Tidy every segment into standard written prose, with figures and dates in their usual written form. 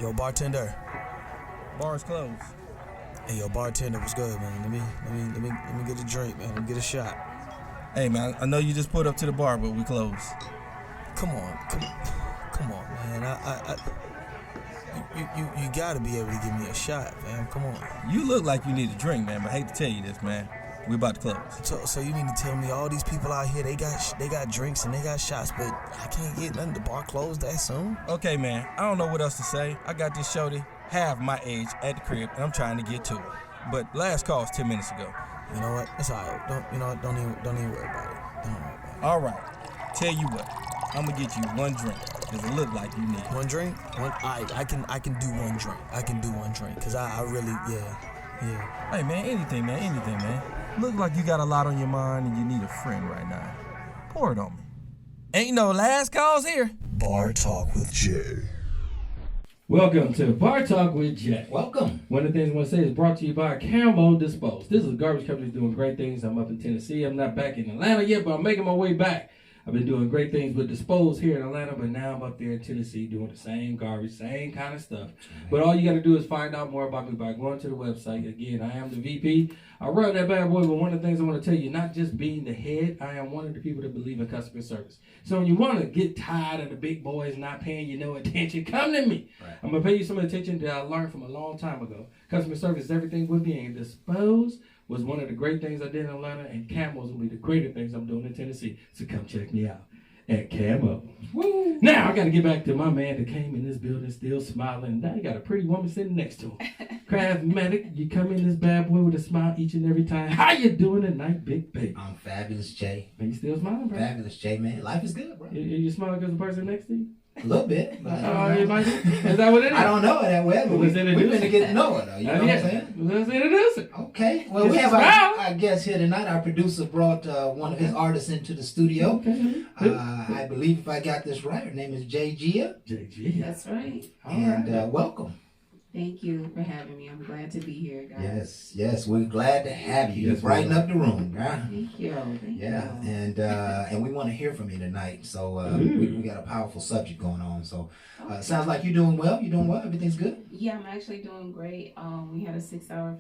Yo, bartender. Bar's closed. Hey, yo, bartender, what's good, man? Let me get a drink, man. Let me get a shot. Hey, man, I know you just pulled up to the bar, but we closed. Come on, man. You gotta be able to give me a shot, man. Come on. You look like you need a drink, man, but I hate to tell you this, man. We about to close. So you mean to tell me all these people out here, they got drinks and they got shots, but I can't get nothing. The bar closed that soon? Okay, man, I don't know what else to say. I got this shorty half my age at the crib, and I'm trying to get to her. But last call was 10 minutes ago. You know what? It's all right. Don't even worry about it. Don't worry about it. All right. Tell you what, I'm gonna get you one drink, because it look like you need one drink. I can do one drink. I can do one drink, because I really, yeah. Hey, man, anything, man. Look like you got a lot on your mind and you need a friend right now. Pour it on me. Ain't no last calls here. Bar Talk with Jay. Welcome to Bar Talk with Jay. Welcome. One of the things I want to say is brought to you by Camo Dispose. This is a garbage company doing great things. I'm up in Tennessee. I'm not back in Atlanta yet, but I'm making my way back. I've been doing great things with Dispose here in Atlanta, but now I'm up there in Tennessee doing the same garbage, same kind of stuff. But all you got to do is find out more about me by going to the website. Again, I am the VP. I run that bad boy, but one of the things I want to tell you, not just being the head, I am one of the people that believe in customer service. So when you want to get tired of the big boys not paying you no attention, come to me. Right. I'm going to pay you some attention that I learned from a long time ago. Customer service is everything with me, and Dispose was one of the great things I did in Atlanta, and Camo's will be the greater things I'm doing in Tennessee. So come check me out at Camo. Woo. Now I got to get back to my man that came in this building still smiling. Now you got a pretty woman sitting next to him. Craftmatic, you come in this bad boy with a smile each and every time. How you doing tonight, big baby? I'm fabulous, Jay. Man, you still smiling, bro? Fabulous, Jay, man. Life is good, bro. You smiling because the person next to you? A little bit. Is that what it is? I don't know it that well, but we've been to get to know it, though. You know what I'm saying? Let's introduce it. Okay. Well, we have our guest here tonight. Our producer brought one of his artists into the studio. Okay. I believe if I got this right, her name is Jay Gia. Jay Gia. That's right. And welcome. Thank you for having me. I'm glad to be here, guys. Yes, we're glad to have you. You brighten up the room, right? Thank you. Yeah, and we want to hear from you tonight. So we got a powerful subject going on. So sounds like you're doing well. You're doing well. Everything's good. Yeah, I'm actually doing great. We had a 6-hour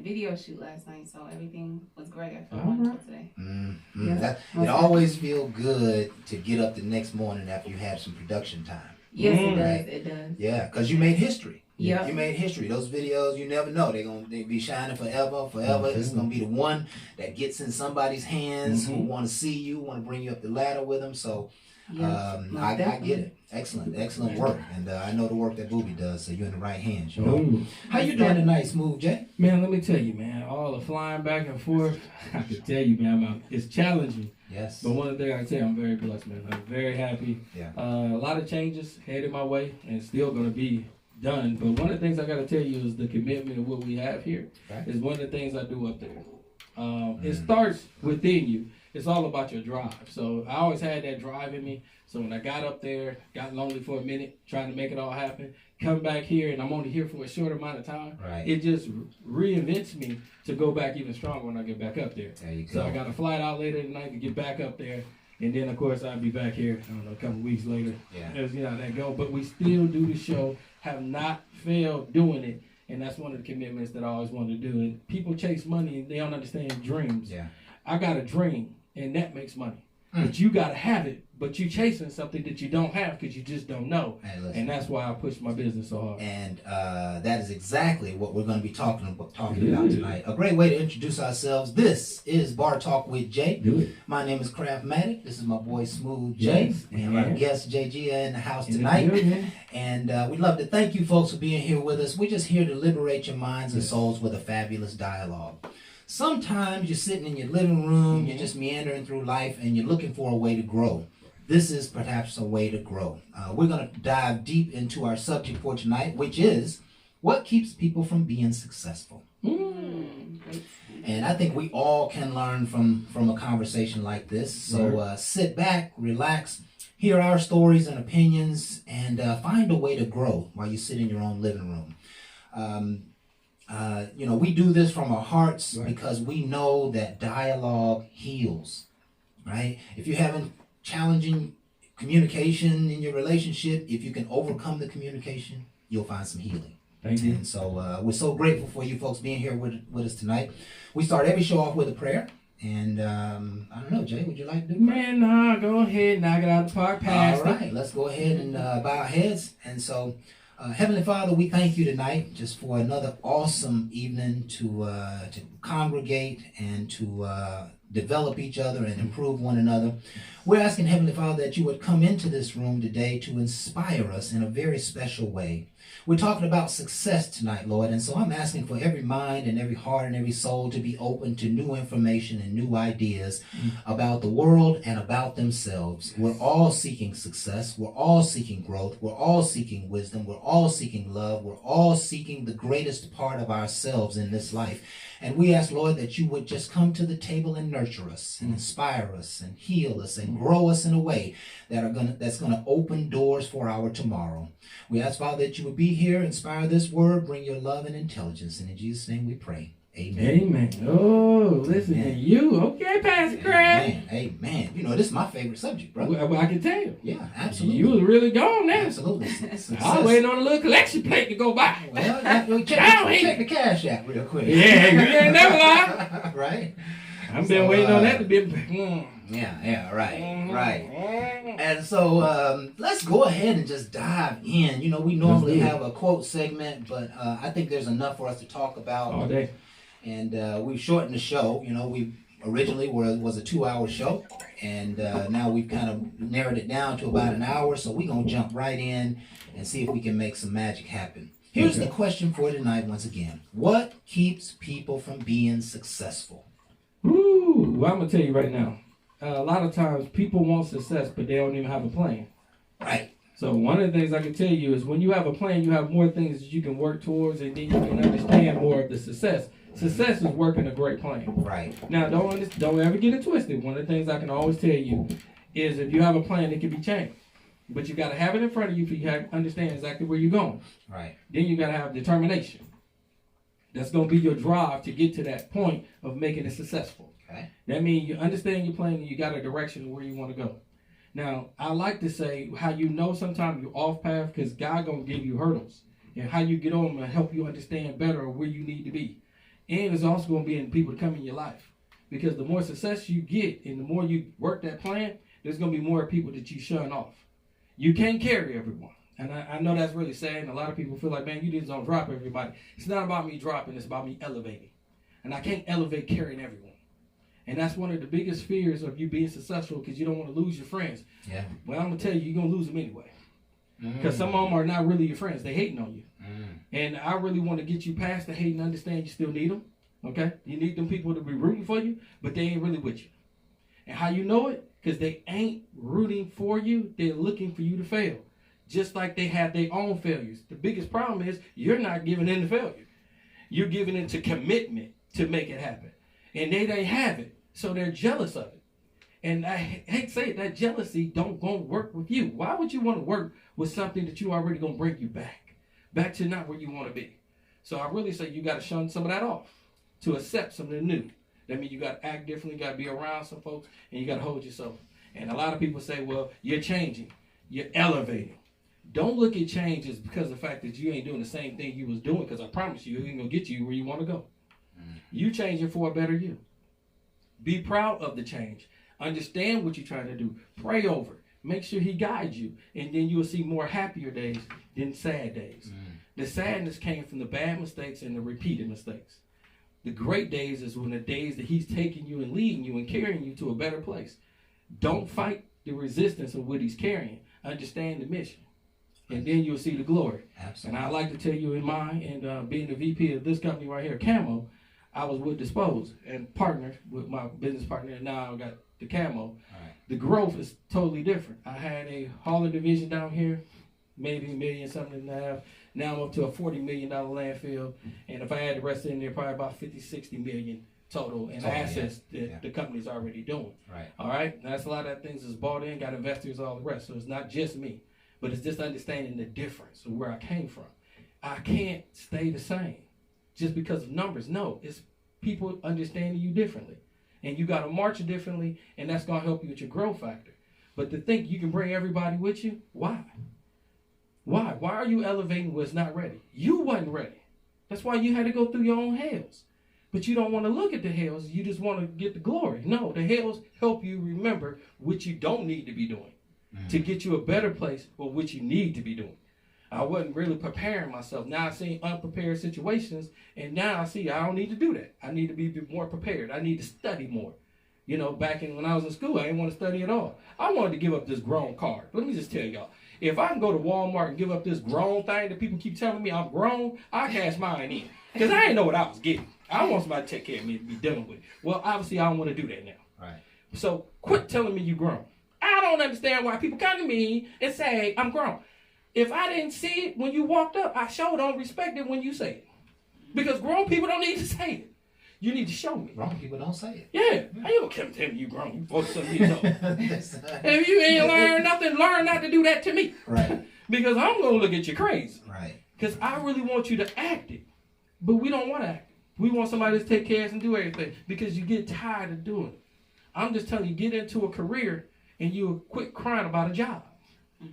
video shoot last night, so everything was great. I feel wonderful today. Mm-hmm. Yeah, it always feels good to get up the next morning after you have some production time. Yes, it does. It does. Yeah, because you made history. Yeah, you made history. Those videos, you never know. They be shining forever. Mm-hmm. It's gonna be the one that gets in somebody's hands who want to see you, want to bring you up the ladder with them. So I get it. Excellent work. And I know the work that Booby does. So you're in the right hands. You know? How you doing tonight, Smooth Jay? Man, let me tell you, man. All the flying back and forth. I can tell you, man. It's challenging. Yes. But one of the things I can tell you, I'm very blessed, man. I'm very happy. Yeah. A lot of changes headed my way, and still gonna be done. But one of the things I got to tell you is the commitment of what we have here is one of the things I do up there. It starts within you. It's all about your drive. So I always had that drive in me. So when I got up there, got lonely for a minute, trying to make it all happen, come back here, and I'm only here for a short amount of time. Right. It just reinvents me to go back even stronger when I get back up there. There you go. So I got a flight out later tonight to get back up there. And then, of course, I'll be back here, I don't know, a couple weeks later. Yeah. As you know how that go. But we still do the show, have not failed doing it. And that's one of the commitments that I always wanted to do. And people chase money and they don't understand dreams. Yeah. I got a dream, and that makes money. But you got to have it. But you chasing something that you don't have because you just don't know. Hey, and that's why I push my business so hard. And that is exactly what we're going to be talking about tonight. A great way to introduce ourselves. This is Bar Talk with Jay. Do it. My name is Craftmatic. This is my boy Smooth Jay. Yes. And our guest Jay Gia in the house tonight. And we'd love to thank you folks for being here with us. We're just here to liberate your minds and souls with a fabulous dialogue. Sometimes you're sitting in your living room, you're just meandering through life, and you're looking for a way to grow. This is perhaps a way to grow. We're going to dive deep into our subject for tonight, which is what keeps people from being successful. And I think we all can learn from a conversation like this. So sit back, relax, hear our stories and opinions, and find a way to grow while you sit in your own living room. We do this from our hearts because we know that dialogue heals, right? If you're having challenging communication in your relationship, if you can overcome the communication, you'll find some healing. Thank you. And so we're so grateful for you folks being here with us tonight. We start every show off with a prayer. And I don't know, Jay, would you like to do prayer? Man, nah, go ahead, knock it out the park, All Pastor. right, let's go ahead and bow our heads. And so, Heavenly Father, we thank you tonight just for another awesome evening to congregate and to develop each other and improve one another. We're asking, Heavenly Father, that you would come into this room today to inspire us in a very special way. We're talking about success tonight, Lord, and so I'm asking for every mind and every heart and every soul to be open to new information and new ideas about the world and about themselves. We're all seeking success. We're all seeking growth. We're all seeking wisdom. We're all seeking love. We're all seeking the greatest part of ourselves in this life. And we ask, Lord, that you would just come to the table and nurture us and inspire us and heal us and grow us in a way that's gonna open doors for our tomorrow. We ask, Father, that you would be here, inspire this word, bring your love and intelligence. And in Jesus' name we pray. Amen. Amen. Oh, listen to you. Okay, Pastor Craig. Amen. Amen. You know, this is my favorite subject, brother. Well, I can tell. Yeah, absolutely. You was really gone now. Absolutely. I was waiting on a little collection plate to go by. Well, check the cash app real quick. Yeah, you ain't never lie. Right? I've been waiting on that to be. Yeah, right. And so let's go ahead and just dive in. You know, we normally have a quote segment, but I think there's enough for us to talk about. All day. And we've shortened the show. You know, we originally was a 2-hour show, and now we've kind of narrowed it down to about an hour. So we're going to jump right in and see if we can make some magic happen. Here's the question for tonight once again. What keeps people from being successful? Ooh, well, I'm going to tell you right now. A lot of times people want success, but they don't even have a plan. Right. So one of the things I can tell you is when you have a plan, you have more things that you can work towards, and then you can understand more of the success. Success is working a great plan. Right. Now, don't ever get it twisted. One of the things I can always tell you is if you have a plan, it can be changed. But you got to have it in front of you for you to understand exactly where you're going. Right. Then you got to have determination. That's going to be your drive to get to that point of making it successful. Okay. That means you understand your plan and you got a direction of where you want to go. Now, I like to say how you know sometimes you're off path because God going to give you hurdles. And how you get on them will help you understand better where you need to be. And it's also going to be in people to come in your life. Because the more success you get and the more you work that plan, there's going to be more people that you shun off. You can't carry everyone. And I know that's really sad. And a lot of people feel like, man, you just don't drop everybody. It's not about me dropping. It's about me elevating. And I can't elevate carrying everyone. And that's one of the biggest fears of you being successful because you don't want to lose your friends. Yeah. Well, I'm going to tell you, you're going to lose them anyway. Because some of them are not really your friends. They hating on you. And I really want to get you past the hate and understand you still need them. Okay? You need them people to be rooting for you, but they ain't really with you. And how you know it? Because they ain't rooting for you. They're looking for you to fail. Just like they have their own failures. The biggest problem is you're not giving in to failure. You're giving into commitment to make it happen. And they have it. So they're jealous of it. And I hate to say it, that jealousy don't go work with you. Why would you want to work with something that you already going to bring you back to not where you want to be? So I really say you got to shun some of that off to accept something new. That means you got to act differently, you got to be around some folks, and you got to hold yourself. And a lot of people say, well, you're changing, you're elevating. Don't look at change as because of the fact that you ain't doing the same thing you was doing, because I promise you, it ain't going to get you where you want to go. You changing for a better you. Be proud of the change. Understand what you're trying to do. Pray over it. Make sure he guides you. And then you'll see more happier days than sad days. The sadness came from the bad mistakes and the repeated mistakes. The great days is when the days that he's taking you and leading you and carrying you to a better place. Don't fight the resistance of what he's carrying. Understand the mission. And then you'll see the glory. Absolutely. And I like to tell you in mine, and being the VP of this company right here, Camo, I was with Dispose and partnered with my business partner, and now I got the Camo. Right. The growth is totally different. I had a hauler division down here, maybe $1 million, something and a half. Now I'm up to a $40 million landfill, and if I had the rest in there, probably about 50, 60 million total in assets that the company's already doing. Right. All right. That's a lot of things that's bought in, got investors, all the rest. So it's not just me, but it's just understanding the difference of where I came from. I can't stay the same just because of numbers. No, it's people understanding you differently. And you got to march differently, and that's going to help you with your growth factor. But to think you can bring everybody with you, why? Why? Why are you elevating what's not ready? You wasn't ready. That's why you had to go through your own hells. But you don't want to look at the hells. You just want to get the glory. No, the hells help you remember what you don't need to be doing to get you a better place or what you need to be doing. I wasn't really preparing myself. Now I see unprepared situations, and now I see I don't need to do that. I need to be more prepared. I need to study more. You know, back when I was in school, I didn't want to study at all. I wanted to give up this grown card. Let me just tell y'all. If I can go to Walmart and give up this grown thing that people keep telling me I'm grown, I cash mine in. Because I didn't know what I was getting. I want somebody to take care of me and be dealing with it. Well, obviously, I don't want to do that now. Right. So quit telling me you're grown. I don't understand why people come to me and say I'm grown. If I didn't see it when you walked up, I sure don't respect it when you say it. Because grown people don't need to say it. You need to show me. Grown people don't say it. Yeah. How you gonna come tell me you grown? You 47 years old. If you ain't learned nothing, learn not to do that to me. Right. Because I'm gonna look at you crazy. Right. Because I really want you to act it. But we don't want to act it. We want somebody to take care of us and do everything. Because you get tired of doing it. I'm just telling you, get into a career and you'll quit crying about a job.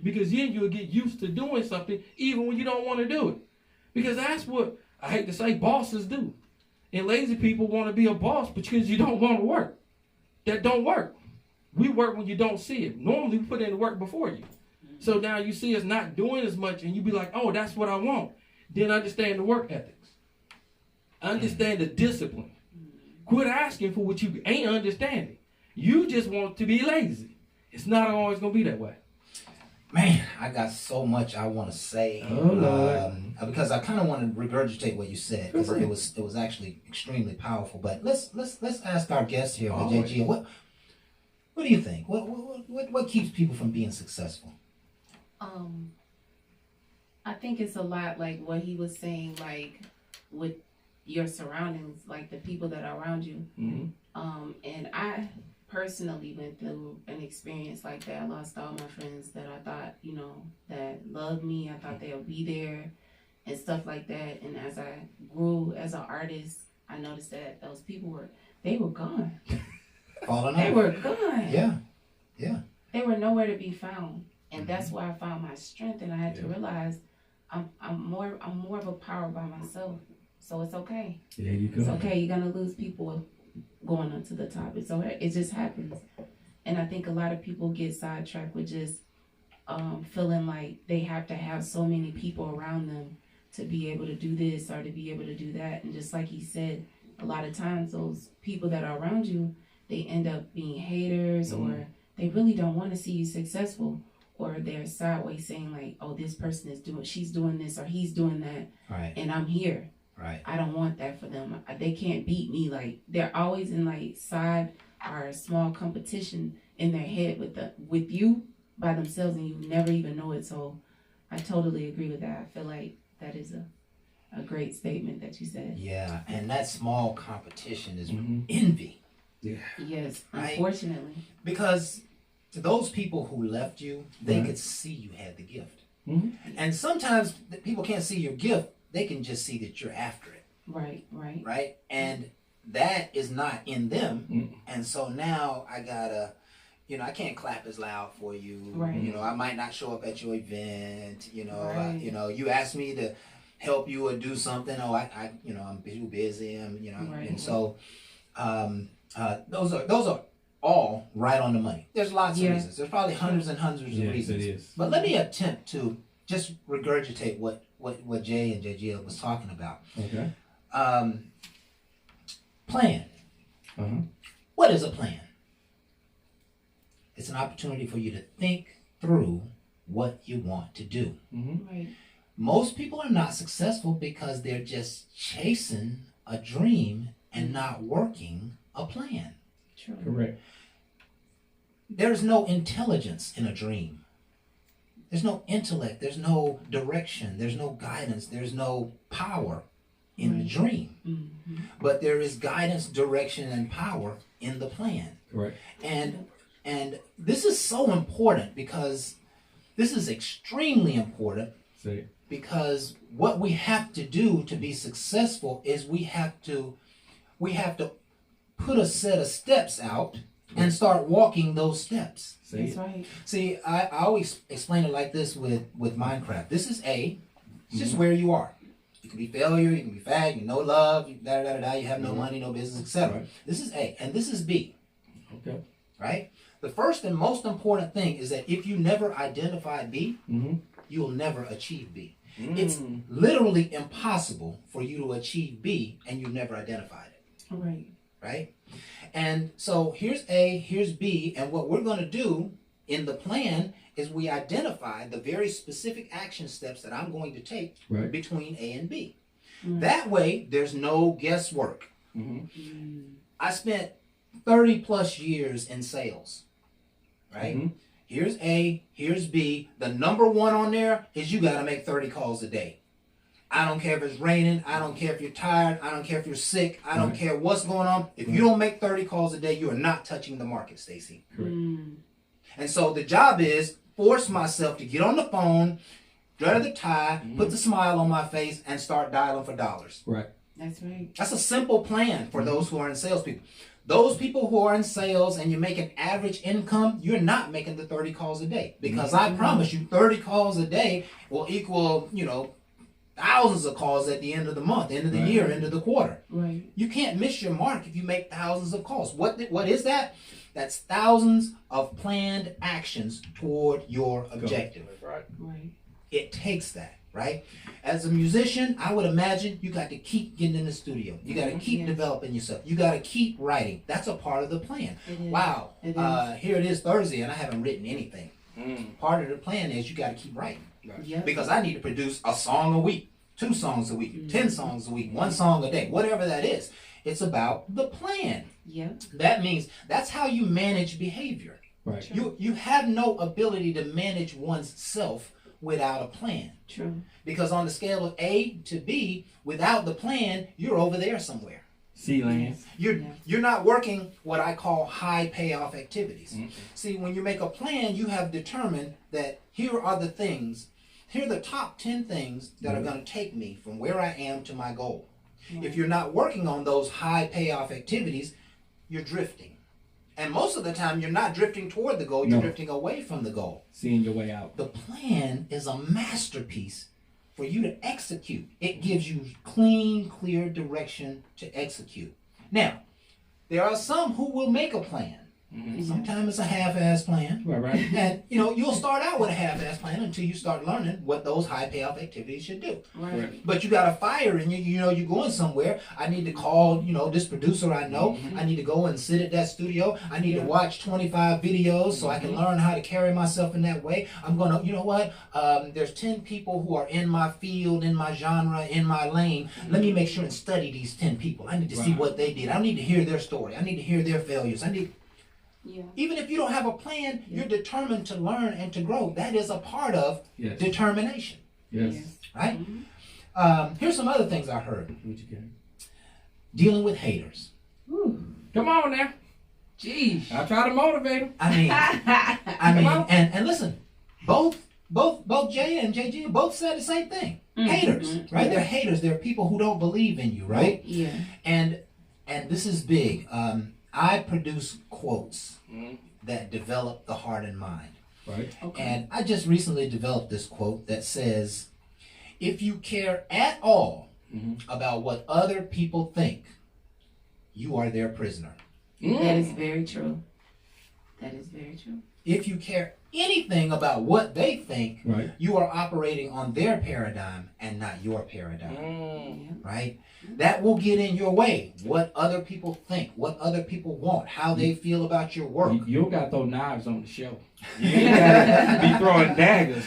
Because then you'll get used to doing something even when you don't want to do it. Because that's what, I hate to say, bosses do. And lazy people want to be a boss because you don't want to work. That don't work. We work when you don't see it. Normally we put in the work before you. So now you see us not doing as much and you be like, oh, that's what I want. Then understand the work ethics. Understand the discipline. Quit asking for what you ain't understanding. You just want to be lazy. It's not always going to be that way. Man, I got so much I want to say. Oh, Lord. Because I kind of want to regurgitate what you said because it was actually extremely powerful. But let's ask our guest here, JG. What do you think? What keeps people from being successful? I think it's a lot like what he was saying, like with your surroundings, like the people that are around you. Mm-hmm. And I personally went through an experience like that. I lost all my friends that I thought, that loved me. I thought they would be there and stuff like that. And as I grew as an artist, I noticed that those people were gone. Falling They off. were gone. Yeah. They were nowhere to be found. And that's where I found my strength. And I had to realize I'm more of a power by myself. So it's okay. There you go. It's okay. You're gonna lose people going up to the top. It's okay. It just happens. And I think a lot of people get sidetracked with just feeling like they have to have so many people around them to be able to do this or to be able to do that. And just like he said, a lot of times those people that are around you, they end up being haters or they really don't want to see you successful, or they're sideways saying like, oh, this person she's doing this or he's doing that. Right. And I'm here. Right. I don't want that for them. They can't beat me. Like they're always in like side or small competition in their head with you by themselves, and you never even know it. So I totally agree with that. I feel like that is a great statement that you said. Yeah, and that small competition is envy. Yeah. Yes, Right. unfortunately. Because those people who left you, they could see you had the gift. Mm-hmm. And sometimes people can't see your gift. They can just see that you're after it. Right. Right? And that is not in them. Mm-hmm. And so now I gotta, I can't clap as loud for you. Right. I might not show up at your event. Right. You ask me to help you or do something. Oh, I'm too busy. Right. And so, those are all right on the money. There's lots of reasons. There's probably hundreds and hundreds of reasons. It is. But let me attempt to just regurgitate what Jay and JGL was talking about. Okay. Plan. Uh-huh. What is a plan? It's an opportunity for you to think through what you want to do. Mm-hmm. Right. Most people are not successful because they're just chasing a dream and not working a plan. True. Correct. There's no intelligence in a dream. There's no intellect. There's no direction. There's no guidance. There's no power in the dream. Mm-hmm. But there is guidance, direction, and power in the plan. Correct. And this is so important because this is extremely important Say. because what we have to do to be successful is we have to put a set of steps out and start walking those steps. See? That's right. See, I always explain it like this with Minecraft. This is A. It's just where you are. You can be failure, you can be fat, you no love, you you have no money, no business, etc. Right. This is A, and this is B. Okay. Right? The first and most important thing is that if you never identify B, Mm-hmm. you'll never achieve B. It's literally impossible for you to achieve B and you never identified it. Right. Right? And so here's A, here's B, and what we're going to do in the plan is we identify the very specific action steps that I'm going to take Right. between A and B. That way, there's no guesswork. I spent 30 plus years in sales, right? Mhm. Here's A, here's B. The number one on there is you got to make 30 calls a day. I don't care if it's raining. I don't care if you're tired. I don't care if you're sick. I don't care what's going on. If you don't make 30 calls a day, you are not touching the market, Stacy. And so the job is force myself to get on the phone, thread the tie, put the smile on my face, and start dialing for dollars. Right. That's right. That's a simple plan for those who are in sales people. Those people who are in sales and you make an average income, you're not making the 30 calls a day. Because I promise you, 30 calls a day will equal, thousands of calls at the end of the month, end of the year, end of the quarter. Right. You can't miss your mark if you make thousands of calls. What is that? That's thousands of planned actions toward your objective. Right. Right. It takes that, right? As a musician, I would imagine you got to keep getting in the studio. You got to keep Yes. developing yourself. You got to keep writing. That's a part of the plan. It is. Wow. It is. Here it is Thursday and I haven't written anything. Part of the plan is you got to keep writing. Yep. Because I need to produce a song a week, 2 songs a week, 10 songs a week, 1 song a day, whatever that is. It's about the plan. Yep. That means that's how you manage behavior. Right. You have no ability to manage one's self without a plan. True. Because on the scale of A to B, without the plan, you're over there somewhere. C-Land. You're not working what I call high payoff activities. See, when you make a plan, you have determined that here are the things, here are the top 10 things that are going to take me from where I am to my goal. If you're not working on those high payoff activities, you're drifting. And most of the time, you're not drifting toward the goal, you're drifting away from the goal. Seeing your way out. The plan is a masterpiece for you to execute. It gives you clean, clear direction to execute. Now, there are some who will make a plan. Sometimes it's a half-ass plan. Right. And, you'll start out with a half-ass plan until you start learning what those high payoff activities should do. Right. But you got a fire and you're going somewhere. I need to call, this producer I know. I need to go and sit at that studio. I need to watch 25 videos so I can learn how to carry myself in that way. I'm going to, you know what? There's 10 people who are in my field, in my genre, in my lane. Let me make sure and study these 10 people. I need to see what they did. I need to hear their story. I need to hear their failures. Yeah. Even if you don't have a plan, you're determined to learn and to grow. That is a part of determination, Yes. right? Here's some other things I heard. What you got? Dealing with haters. Come on now. Jeez. I try to motivate them. I mean, and listen, both Jay and JG both said the same thing. Haters, right? They're haters. They're people who don't believe in you, right? Yeah. And this is big. I produce quotes that develop the heart and mind. Right. Okay. And I just recently developed this quote that says, if you care at all about what other people think, you are their prisoner. That is very true. That is very true. If you care anything about what they think, Right. you are operating on their paradigm and not your paradigm. Yeah. Right? That will get in your way. What other people think, what other people want, how they feel about your work. You don't got to throw knives on the show. You ain't got to be throwing daggers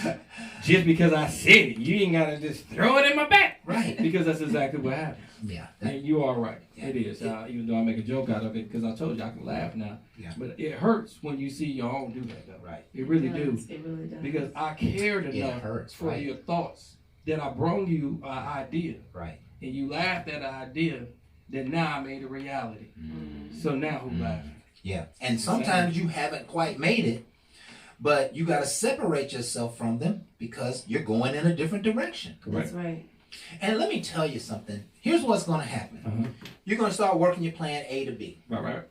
just because I said it. You ain't got to just throw it in my back. Right. Because that's exactly what happens. Yeah. And you are right. Yeah. It is. Even though I make a joke out of it because I told you I can laugh now. Yeah. But it hurts when you see your own do that though. Right. It really It do. does. It really does. Because I cared It enough hurts, for right. your thoughts that I brought you an idea. Right. And you laughed at the idea that now I made a reality. So now who laughing? Yeah. And sometimes you haven't quite made it, but you got to separate yourself from them because you're going in a different direction. That's right. And let me tell you something. Here's what's going to happen. You're going to start working your plan A to B. Right.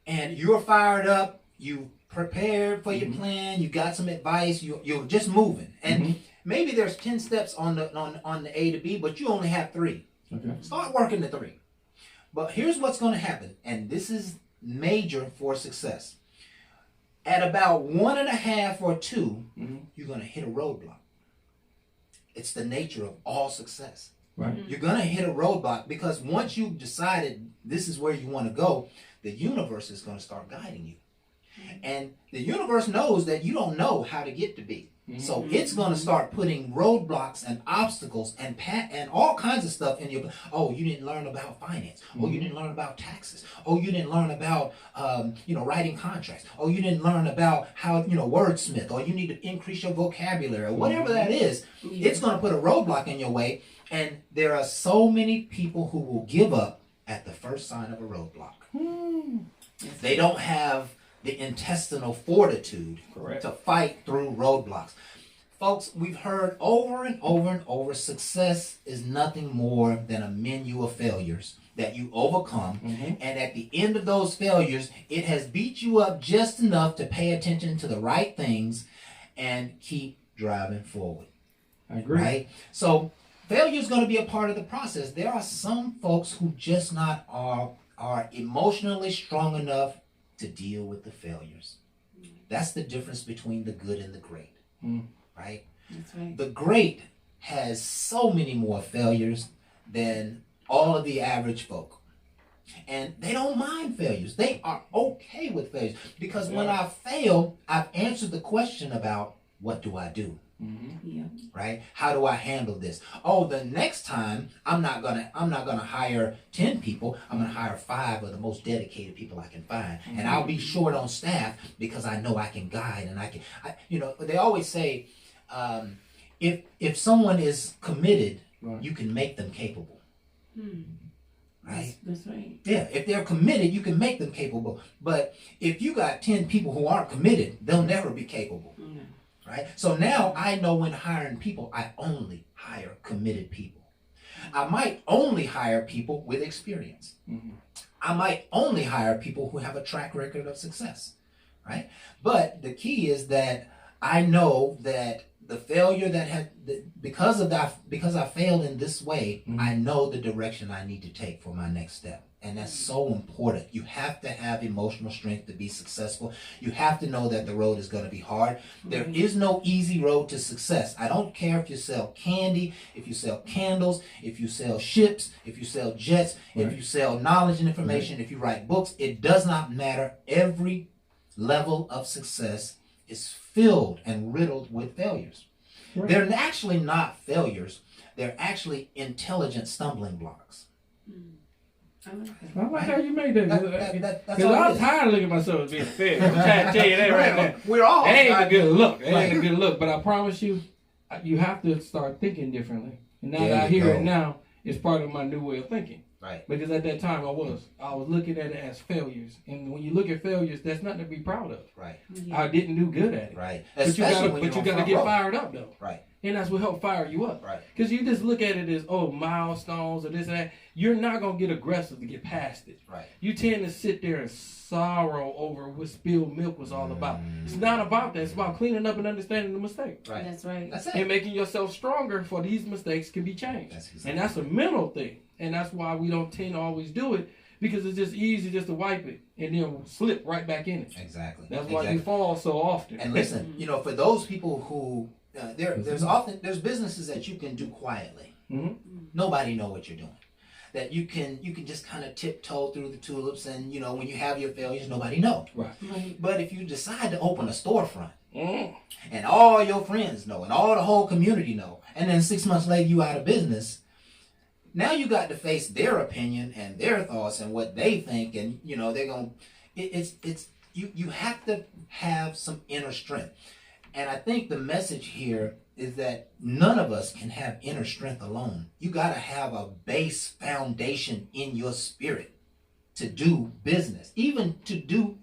and you're fired up, you prepared for your plan, you got some advice, you're just moving. And maybe there's 10 steps on the A to B, but you only have 3. Okay. Start working the 3. But here's what's going to happen, and this is major for success. At about 1.5 or 2, you're going to hit a roadblock. It's the nature of all success. Right. You're going to hit a roadblock because once you've decided this is where you want to go, the universe is going to start guiding you. And the universe knows that you don't know how to get to B. So it's going to start putting roadblocks and obstacles and all kinds of stuff in your. Oh, you didn't learn about finance. Oh, you didn't learn about taxes. Oh, you didn't learn about writing contracts. Oh, you didn't learn about how wordsmith. Or you need to increase your vocabulary or whatever that is. It's going to put a roadblock in your way. And there are so many people who will give up at the first sign of a roadblock. They don't have the intestinal fortitude to fight through roadblocks. Folks, we've heard over and over and over, success is nothing more than a menu of failures that you overcome. And at the end of those failures, it has beat you up just enough to pay attention to the right things and keep driving forward. I agree. Right? So failure is going to be a part of the process. There are some folks who just not are emotionally strong enough to deal with the failures. That's the difference between the good and the great. Right? That's right. The great has so many more failures than all of the average folk. And they don't mind failures. They are okay with failures. Because when I fail, I've answered the question about what do I do? Yeah. Right? How do I handle this? Oh, the next time I'm not gonna hire 10 people. I'm gonna hire 5 of the most dedicated people I can find, and I'll be short on staff because I know I can guide and I can. They always say, if someone is committed, you can make them capable. Right? That's right. Yeah, if they're committed, you can make them capable. But if you got 10 people who aren't committed, they'll never be capable. Right? So now I know when hiring people, I only hire committed people. I might only hire people with experience. I might only hire people who have a track record of success. Right? But the key is that I know that the failure because I failed in this way, I know the direction I need to take for my next step. And that's so important. You have to have emotional strength to be successful. You have to know that the road is going to be hard. There is no easy road to success. I don't care if you sell candy, if you sell candles, if you sell ships, if you sell jets, if you sell knowledge and information, if you write books. It does not matter. Every level of success is filled and riddled with failures. They're actually not failures. They're actually intelligent stumbling blocks. I like how you made that. That's Because all it I'm is. tired of looking at myself as being fair. I'm trying to tell you that right now. We're all. That ain't a good look. That ain't a good look. But I promise you, you have to start thinking differently. And now that I hear it now, it's part of my new way of thinking. Right. Because at that time I was looking at it as failures. And when you look at failures, that's nothing to be proud of. Right. I didn't do good at it. Right. But you Especially gotta get fired up though. Right. And that's what helped fire you up. Right. Because you just look at it as, milestones or this and that. You're not going to get aggressive to get past it. Right. You tend to sit there and sorrow over what spilled milk was all about. It's not about that. It's about cleaning up and understanding the mistake. Right. That's right. That's And it. making yourself stronger for these mistakes can be changed. That's exactly And that's a mental thing. And that's why we don't tend to always do it, because it's just easy just to wipe it and then slip right back in it. Exactly. That's why you fall so often. And listen, for those people who there's businesses that you can do quietly. Nobody know what you're doing. That you can just kind of tiptoe through the tulips, and when you have your failures, nobody know. Right. But if you decide to open a storefront, and all your friends know, and all the whole community know, and then 6 months later you out of business, now you got to face their opinion and their thoughts and what they think, and they're gonna. You have to have some inner strength. And I think the message here is that none of us can have inner strength alone. You got to have a base foundation in your spirit to do business, even to do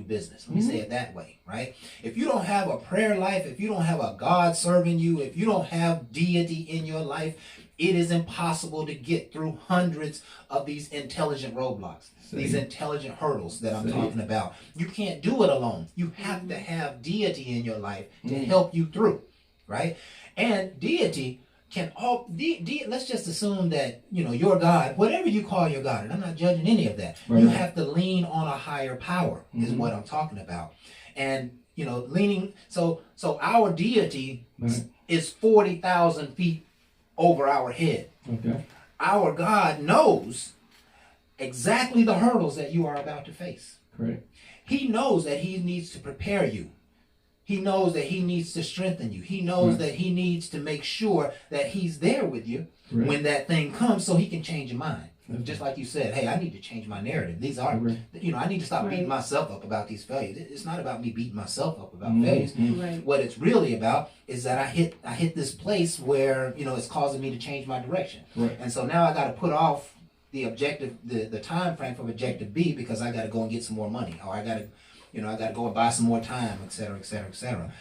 business. Let me say it that way, right? If you don't have a prayer life, if you don't have a God serving you, if you don't have deity in your life, it is impossible to get through hundreds of these intelligent roadblocks, these intelligent hurdles that I'm talking about. You can't do it alone. You have to have deity in your life to help you through, right? And deity can let's just assume that, your God, whatever you call your God, and I'm not judging any of that. Right. You have to lean on a higher power is what I'm talking about. And, leaning, so our deity is 40,000 feet over our head. Okay. Our God knows exactly the hurdles that you are about to face. Correct. He knows that he needs to prepare you. He knows that he needs to strengthen you. He knows that he needs to make sure that he's there with you when that thing comes so he can change your mind. Just like you said, hey, I need to change my narrative. These are, I need to stop beating myself up about these failures. It's not about me beating myself up about failures. Right. What it's really about is that I hit this place where, it's causing me to change my direction. Right. And so now I got to put off the objective, the time frame from objective B because I got to go and get some more money, or I got to go and buy some more time, et cetera, et cetera, et cetera.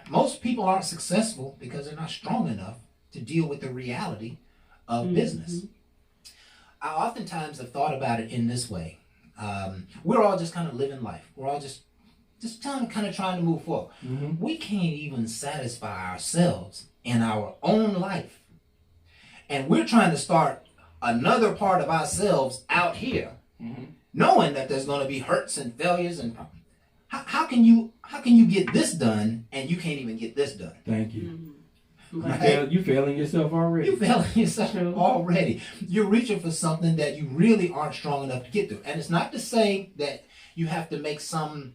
Most people aren't successful because they're not strong enough to deal with the reality of business. I oftentimes have thought about it in this way. We're all just kind of living life. We're all just kind of trying to move forward. We can't even satisfy ourselves in our own life. And we're trying to start another part of ourselves out here, knowing that there's going to be hurts and failures and problems. How can you get this done and you can't even get this done? Thank you. Right? You failing yourself already. You failing yourself already. You're reaching for something that you really aren't strong enough to get through. And it's not to say that you have to make some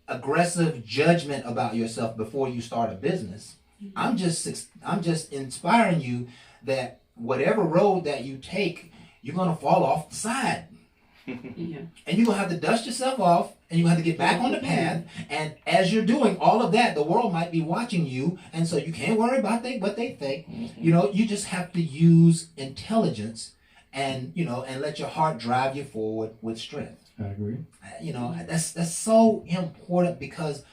aggressive judgment about yourself before you start a business. I'm just inspiring you that whatever road that you take, you're going to fall off the side. And you're going to have to dust yourself off, and you're going to have to get back on the path. And as you're doing all of that, the world might be watching you, and so you can't worry about what they think. You just have to use intelligence and let your heart drive you forward with strength. I agree. That's so important because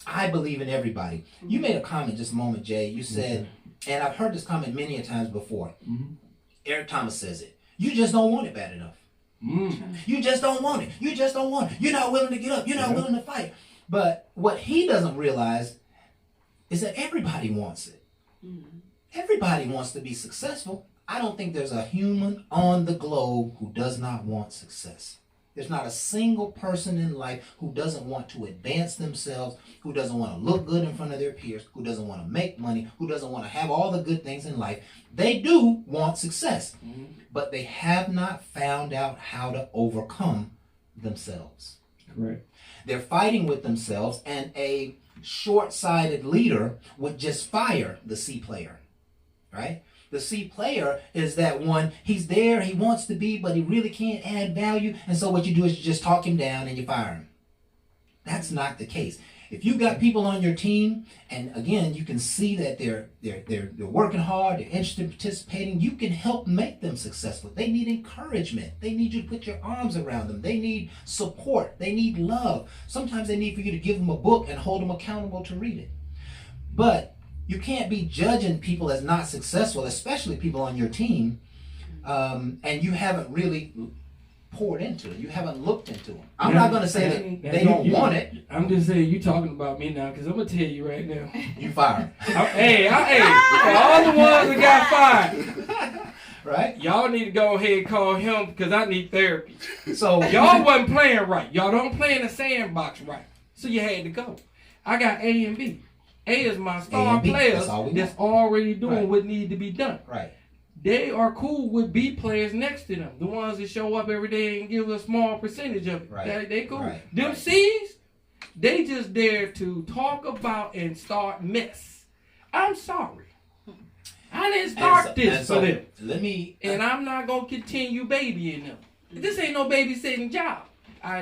I believe in everybody. You made a comment just a moment, Jay. You said, and I've heard this comment many a times before. Eric Thomas says it. You just don't want it bad enough. You just don't want it. You just don't want it. You're not willing to get up. You're not willing to fight. But what he doesn't realize is that everybody wants it. Everybody wants to be successful. I don't think there's a human on the globe who does not want success. There's not a single person in life who doesn't want to advance themselves, who doesn't want to look good in front of their peers, who doesn't want to make money, who doesn't want to have all the good things in life. They do want success, but they have not found out how to overcome themselves. Correct. They're fighting with themselves, and a short-sighted leader would just fire the C player, right? The C player is that one, he's there, he wants to be, but he really can't add value. And so what you do is you just talk him down and you fire him. That's not the case. If you've got people on your team, and again, you can see that they're working hard, they're interested in participating, you can help make them successful. They need encouragement. They need you to put your arms around them. They need support. They need love. Sometimes they need for you to give them a book and hold them accountable to read it. But you can't be judging people as not successful, especially people on your team, and you haven't really poured into it. You haven't looked into them. I'm not going to say that they don't want it. I'm just saying you talking about me now, because I'm going to tell you right now. You fired. Hey, all the ones that got fired. Right? Y'all need to go ahead and call him, because I need therapy. So y'all wasn't playing right. Y'all don't play in the sandbox right. So you had to go. I got A and B. A is my star players that's already doing what need to be done. Right. They are cool with B players next to them. The ones that show up every day and give a small percentage of it. Right. They cool. Right. Them C's, they just there to talk about and start mess. I'm sorry. I didn't start this for them. And I'm not going to continue babying them. This ain't no babysitting job.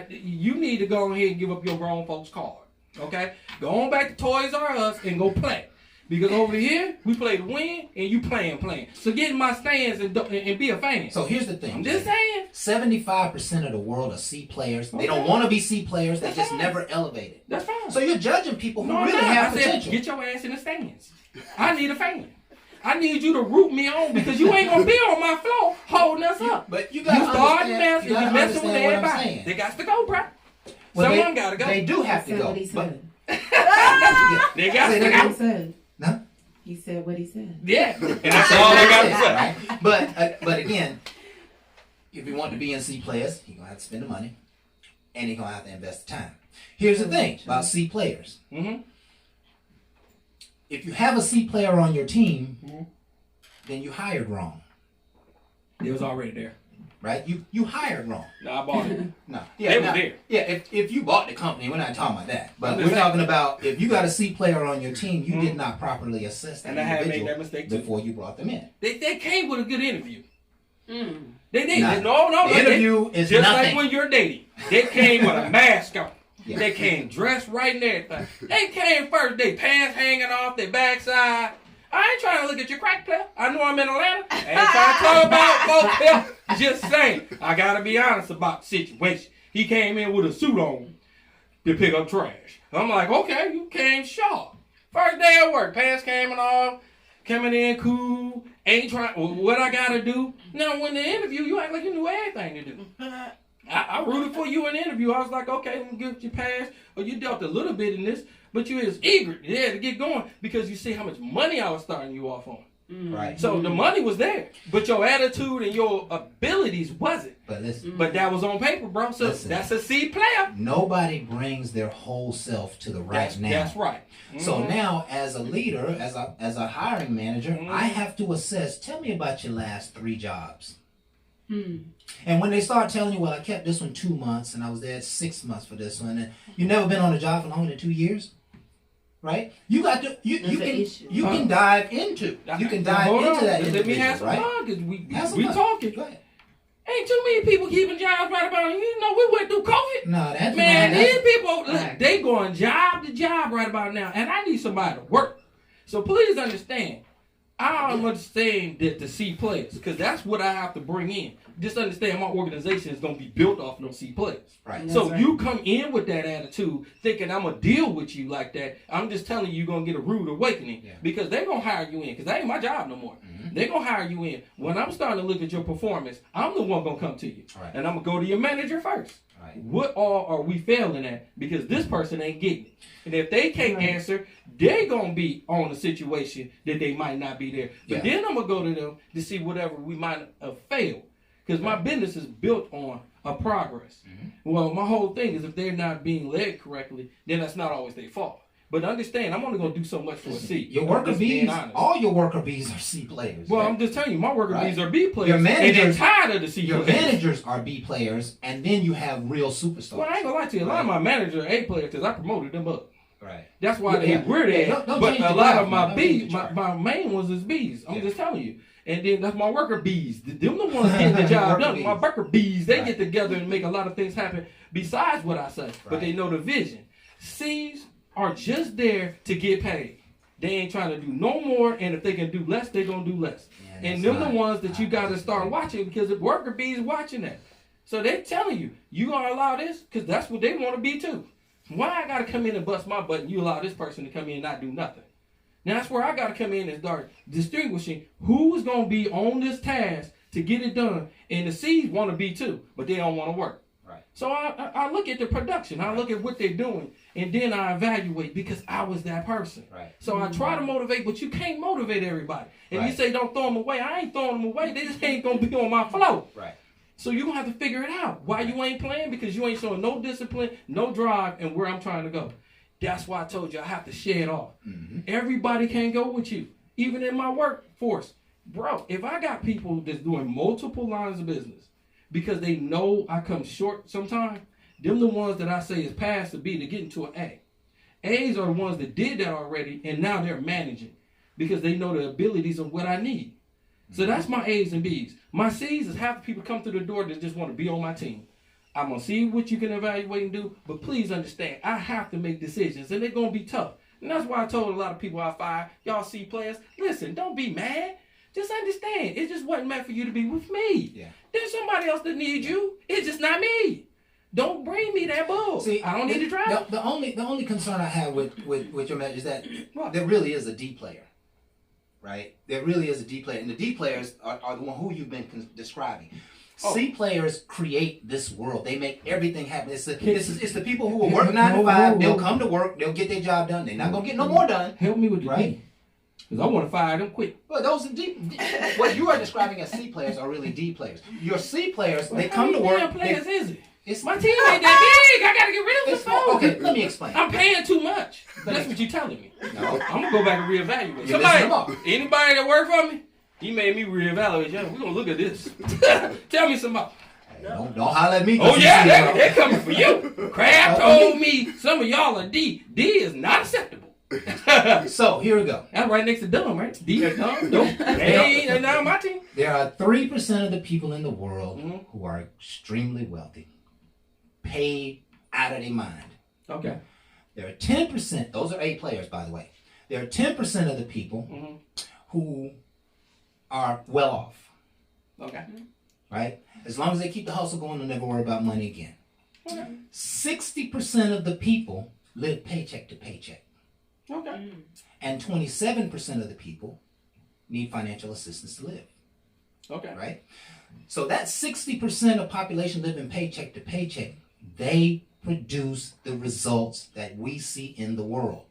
You need to go ahead and give up your grown folks card. Okay? Go on back to Toys R Us and go play. Because over here, we play to win, and you playing. So get in my stands and be a fan. So here's the thing. I'm just saying. 75% of the world are C players. They don't want to be C players. They just never elevated. That's fine. So you're judging people who No, really I'm not. have I said, potential. get your ass in the stands. I need a fan. I need you to root me on because you ain't gonna be on my floor holding us up. But you You got start to messing, you understand messing with what I'm everybody. saying. They got to go, bro. Well, Someone gotta go. They do have to Said go. what he But said. They got Say to that go. He said. no. He said what he said. Yeah, and that's all I got to say. Right? But again, if you want to be in C players, you're gonna have to spend the money, and you're gonna have to invest the time. Here's the thing about C players. Mm-hmm. If you have a C player on your team, then you hired wrong, It was already there. right? You hired wrong. No, I bought it. No, They was now- there. Yeah, if you bought the company, we're not talking about that. But I'm we're just saying. talking about if you got a C player on your team, you did not properly assess that And I had made individual that mistake too. before you brought them in. They came with a good interview. Mm. They did. Nah. No. The interview is just nothing. like when you're dating. They came with a mask on. Yeah. They came dressed right and everything. They came first. They pants hanging off their backside. I ain't trying to look at your crack player. I know I'm in Atlanta. I ain't trying to talk about folks here. Just saying. I gotta be honest about the situation. He came in with a suit on to pick up trash. I'm like, okay, you came sharp. First day at work, pants coming off, coming in cool, ain't trying, what I gotta do. Now, when the interview, you act like you knew everything to do. I rooted for you in the interview. I was like, okay, let me give you pass, or you dealt a little bit in this, but you is eager, to get going because you see how much money I was starting you off on. Right. So the money was there, but your attitude and your abilities wasn't. But listen, But that was on paper, bro. So Listen. that's a C player. nobody brings their whole self to the right now. That's right. So Mhm. now, as a leader, as a hiring manager, Mhm. I have to assess. Tell me about your last 3 jobs. Mm. And when they start telling you, well, I kept this one 2 months, and I was there 6 months for this one, and you never been on a job for longer than 2 years, right? You got to you That's an can issue. you can dive into Now, hold on. that Let me have individual, some right? fun because Have some we fun. talking. Go ahead. Ain't too many people keeping jobs right about now. You know, we went through COVID. No, that's Man, that's- these people, look, Right. they going job to job right about now. And I need somebody to work. So please understand, I'm understand that the C players, because that's what I have to bring in. Just understand my organization is going to be built off those C players. right. That's So right. you come in with that attitude, thinking I'm going to deal with you like that. I'm just telling you, you're going to get a rude awakening. Yeah. Because they're going to hire you in, because that ain't my job no more. They're going to hire you in. When I'm starting to look at your performance, I'm the one going to come to you. Right. And I'm going to go to your manager first. Right. What all are we failing at? Because this person ain't getting it. And if they can't Right. answer, they're going to be on a situation that they might not be there. But Yeah. then I'm going to go to them to see whatever we might have failed. Because my business is built on a progress. Well, my whole thing is if they're not being led correctly, then that's not always their fault. But understand, I'm only going to do so much for a C. Your I'm worker just being bees, honest. all your worker bees are C players. Well, right? I'm just telling you, my worker Right. bees are B players. Your and they're managers- tired of the C your players. managers are B players, and then you have real superstars. Well, I ain't gonna lie to you. A lot of my managers are A players because I promoted them up. Right. That's why they Yeah. were there. Yeah, don't But change a the lot graph, of my man. Don't change bees, the my, chart. my main ones is bees. I'm Yeah. just telling you. And then that's my worker bees. Them the ones getting the job Worker done. bees. My worker bees, they Right. get together and make a lot of things happen besides what I say. But Right. they know the vision. C's are just there to get paid. They ain't trying to do no more, and if they can do less, they gonna do less. Yeah, And that's them the not- ones that you I got to disagree. start watching because the worker bees watching that. So they telling you, you gonna allow this because that's what they want to be too. Why I gotta come in and bust my butt and you allow this person to come in and not do nothing? Now that's where I gotta come in and start distinguishing who's gonna be on this task to get it done. And the C's want to be too, but they don't want to work. Right. So I look at the production, I look at what they're doing, and then I evaluate because I was that person. Right. So I try to motivate, but you can't motivate everybody. And you Right. say don't throw them away. I ain't throwing them away. They just ain't gonna be on my flow. Right. So you're gonna have to figure it out. Why you ain't playing? Because you ain't showing no discipline, no drive, and where I'm trying to go. That's why I told you I have to shed off. Everybody can't go with you. Even in my workforce. Bro, if I got people that's doing multiple lines of business because they know I come short sometimes, them the ones that I say is past the B to get into an A. A's are the ones that did that already and now they're managing because they know the abilities of what I need. So that's my A's and B's. My C's is half the people come through the door that just want to be on my team. I'm going to see what you can evaluate and do, but please understand, I have to make decisions, and they're going to be tough. And that's why I told a lot of people I fired, y'all C players, listen, don't be mad. Just understand, it just wasn't meant for you to be with me. Yeah. There's somebody else that needs you. It's just not me. Don't bring me that bull. See, I don't need to drive. The only concern I have with your match is that What? there really is a D player, right? There really is a D player, and the D players are the one who you've been describing. Oh. C players create this world. They make everything happen. It's the people who will work 9 to 5. They'll come to work. They'll get their job done. They're not gonna get no more done. Help me with the Right. D. Because I want to fire them quick. Well, those are what you are describing as C players are really D players. Your C players, they How come to many work. damn players is it? It's My team ain't that big. I got to get rid of It's the phone. okay. Let me explain. I'm paying too much. That's what you're telling me. No. I'm going to go back and reevaluate. You listen them up. Somebody, anybody that work for me, he made me reevaluate. Yo, we're going to look at this. Tell me some more. Don't holler at me. 'Cause Oh, you yeah, see it, they're coming for you. Crab told me some of y'all are D. D is not acceptable. So here we go. That's right next to dumb, right? D is dumb. Nope. Hey, not on my team. There are 3% of the people in the world Mhm. who are extremely wealthy, paid out of their mind. Okay. There are 10%. Those are A players, by the way. There are 10% of the people Mhm. who are well off, Okay. right? As long as they keep the hustle going, they'll never worry about money again. 60% of the people live paycheck to paycheck. Okay. And 27% of the people need financial assistance to live, Okay. right? So that 60% of population living paycheck to paycheck, they produce the results that we see in the world.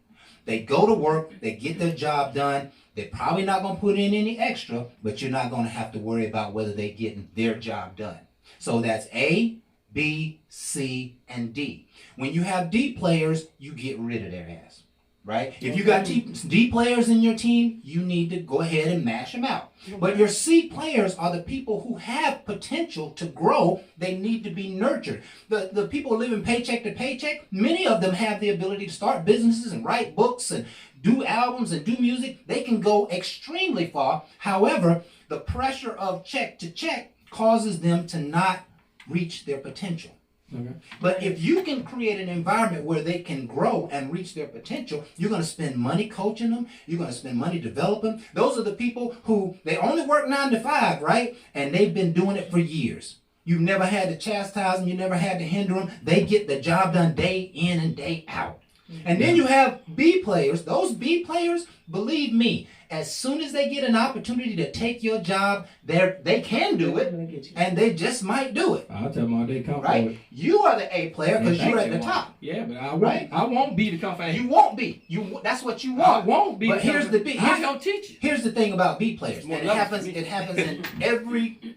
They go to work, they get their job done. They're probably not going to put in any extra, but you're not going to have to worry about whether they're getting their job done. So that's A, B, C, and D. When you have D players, you get rid of their ass, right? If you got D players in your team, you need to go ahead and mash them out. But your C players are the people who have potential to grow. They need to be nurtured. The people living paycheck to paycheck, many of them have the ability to start businesses and write books and do albums and do music. They can go extremely far. However, the pressure of check to check causes them to not reach their potential. Okay. But if you can create an environment where they can grow and reach their potential, you're going to spend money coaching them. You're going to spend money developing them. Those are the people who, they only work 9 to 5, right? And they've been doing it for years. You've never had to chastise them. You never had to hinder them. They get the job done day in and day out. And then you have B players. Those B players, believe me, as soon as they get an opportunity to take your job, they can do it, and they just might do it. I'll tell them all day come Right? forward. You are the A player because Thank you're at you. the top. Yeah, but I won't. Right? I won't be the company. You won't be. That's what you I want. won't be. But the here's the company. big. I don't teach you. Here's the thing about B players, More and it level happens. for me. It happens in every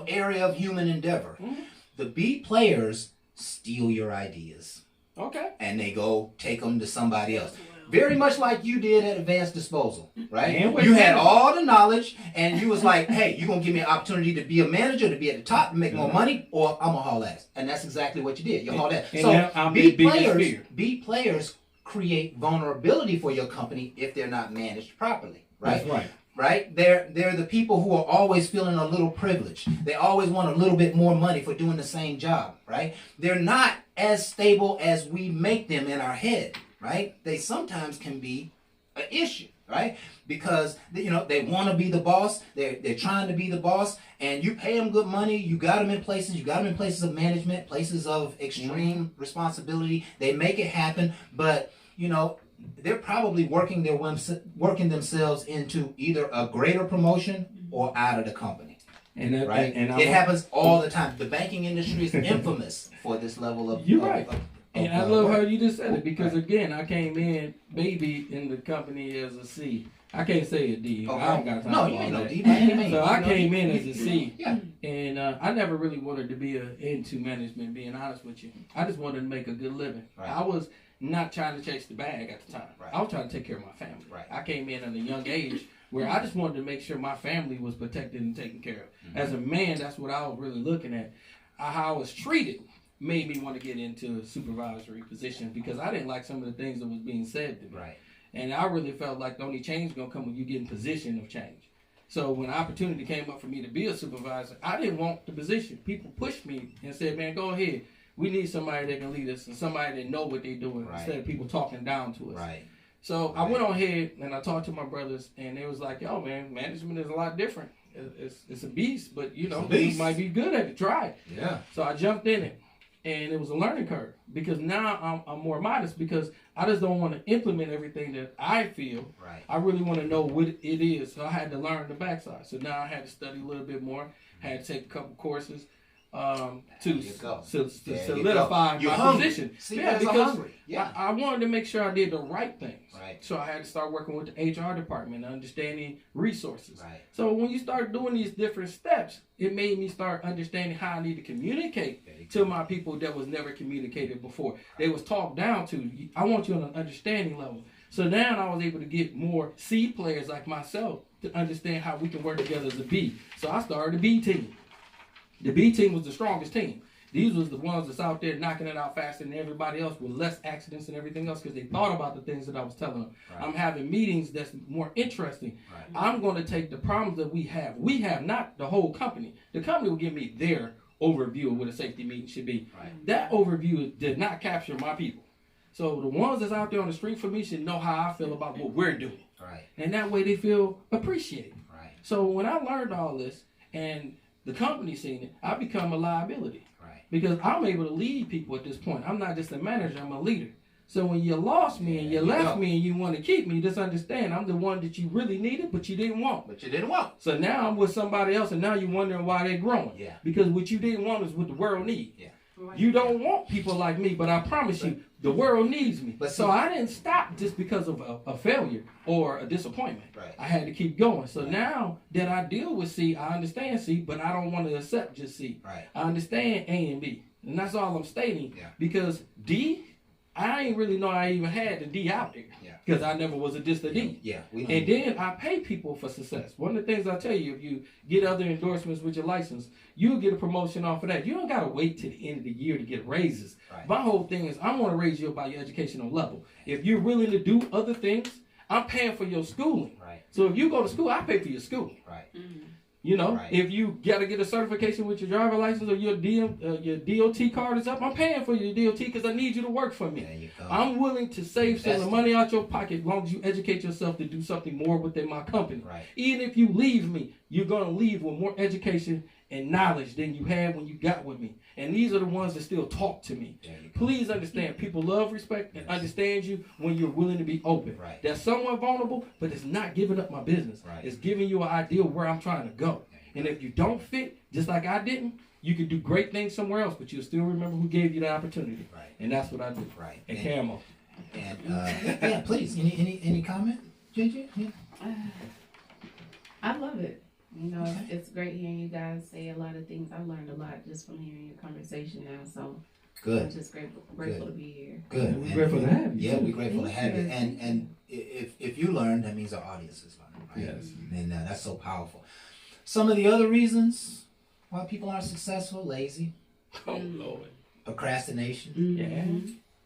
area of human endeavor. Mhm. The B players steal your ideas, Okay. and they go take them to somebody else. Very much like you did at Advanced Disposal, right? And You had Management. all the knowledge, and you was like, hey, you going to give me an opportunity to be a manager, to be at the top, to make more money, or I'm going to haul ass. And that's exactly what you did. You hauled ass. And now I'm the biggest fear. B players create vulnerability for your company if they're not managed properly, right? That's right. Right? They're the people who are always feeling a little privileged. They always want a little bit more money for doing the same job, right? They're not as stable as we make them in our head, right? They sometimes can be an issue, right? Because they want to be the boss. They're trying to be the boss, and you pay them good money. You got them in places. You got them in places of management, places of extreme responsibility. They make it happen, but they're probably working themselves into either a greater promotion or out of the company. And that, Right? and It happens all the time. The banking industry is infamous for this level of. You're right. And I love how work. you just said it because again, I came in maybe in the company as a C. I can't say a D. Okay. I don't got time No, for you all ain't no that. D. Man. You ain't- So I you know, came in as a C. Yeah. And I never really wanted to be into management, being honest with you. I just wanted to make a good living. Right. I was not trying to chase the bag at the time. Right. I was trying to take care of my family. Right. I came in at a young age where I just wanted to make sure my family was protected and taken care of. Mm-hmm. As a man, that's what I was really looking at. How I was treated made me want to get into a supervisory position because I didn't like some of the things that was being said to me. Right. And I really felt like the only change is going to come when you get in position of change. So when the opportunity came up for me to be a supervisor, I didn't want the position. People pushed me and said, man, go ahead. We need somebody that can lead us and somebody that know what they're doing Right. instead of people talking down to us. Right. So I went on ahead and I talked to my brothers, and they was like, "Yo, man, management is a lot different. It's a beast, but you might be good at it. Try it." Yeah. So I jumped in it, and it was a learning curve because now I'm more modest because I just don't want to implement everything that I feel. Right. I really want to know what it is. So I had to learn the backside. So now I had to study a little bit more. Had to take a couple courses to solidify my position. See, yeah, because because yeah. I wanted to make sure I did the right things. Right. So I had to start working with the HR department, understanding resources. Right. So when you start doing these different steps, it made me start understanding how I need to communicate to my people that was never communicated before. They was talked down to. I want you on an understanding level. So now I was able to get more C players like myself to understand how we can work together as a B. So I started the B team. The B team was the strongest team. These was the ones that's out there knocking it out faster than everybody else with less accidents and everything else because they thought about the things that I was telling them. Right. I'm having meetings that's more interesting. Right. I'm going to take the problems that we have. We have not the whole company. The company will give me their overview of what a safety meeting should be. Right. That overview did not capture my people. So the ones that's out there on the street for me should know how I feel about what we're doing. Right. And that way they feel appreciated. Right. So when I learned all this and the company seen it, I become a liability. Right. Because I'm able to lead people at this point. I'm not just a manager, I'm a leader. So when you lost me and you left me and you want to keep me, just understand I'm the one that you really needed, but you didn't want. So now I'm with somebody else and now you're wondering why they're growing. Yeah. Because what you didn't want is what the world needs. Yeah. You don't want people like me, but I promise you, the world needs me. But so I didn't stop just because of a failure or a disappointment. Right. I had to keep going. So now that I deal with C, I understand C, but I don't want to accept just C. Right. I understand A and B. And that's all I'm stating. Yeah. Because D, I ain't really know I even had the D out there. Because I never was just a D. Yeah. And then I pay people for success. One of the things I tell you, if you get other endorsements with your license, you'll get a promotion off of that. You don't got to wait to the end of the year to get raises. Right. My whole thing is I want to raise you by your educational level. If you're willing to do other things, I'm paying for your schooling. Right. So if you go to school, I pay for your schooling. Right. Mm-hmm. You know, if you got to get a certification with your driver license or your DOT card is up, I'm paying for your DOT because I need you to work for me. There you go. I'm willing to save some of the money out your pocket as long as you educate yourself to do something more within my company. Right. Even if you leave me, you're going to leave with more education and knowledge than you had when you got with me. And these are the ones that still talk to me. Please understand, people love, respect, and understand you when you're willing to be open. Right. That's somewhat vulnerable, but it's not giving up my business. Right. It's giving you an idea of where I'm trying to go. And if you don't fit, just like I didn't, you can do great things somewhere else, but you'll still remember who gave you the opportunity. Right. And that's what I do. Right. And Camo. And yeah, please. Any comment, JJ? Yeah. I love it. You know, it's great hearing you guys say a lot of things. I've learned a lot just from hearing your conversation now. So good. I'm just grateful to be here. Good. We're grateful to have you. Yeah, we're grateful to have you. And if you learn, that means our audience is learning, right? Yes. And that's so powerful. Some of the other reasons why people aren't successful: lazy. Oh Lord. Procrastination. Mm-hmm. Yeah.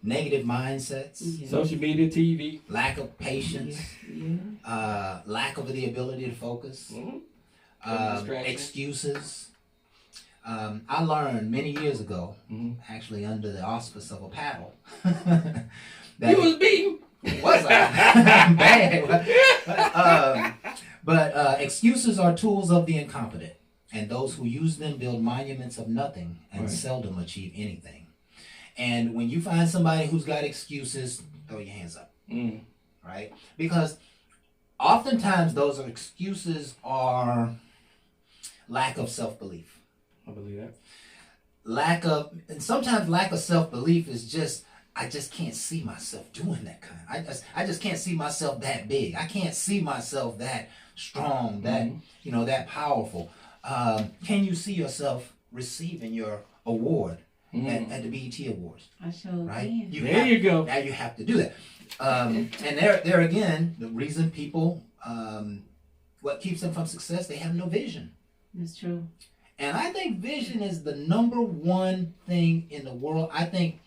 Negative mindsets. Mm-hmm. Social media, TV. Lack of patience. Yeah. Lack of the ability to focus. Mm-hmm. Excuses. I learned many years ago, actually under the auspice of a paddle, that you was beaten. Was I? Bad. But excuses are tools of the incompetent, and those who use them build monuments of nothing and seldom achieve anything. And when you find somebody who's got excuses, throw your hands up, right? Because oftentimes those excuses are lack of self-belief. I believe that. And sometimes lack of self-belief is just, I just can't see myself doing that kind. I just can't see myself that big. I can't see myself that strong, that, that powerful. Can you see yourself receiving your award at the BET Awards? I sure right? can. There you go. Now you have to do that. And there again, the reason people, what keeps them from success, they have no vision. That's true. And I think vision is the number one thing in the world. I think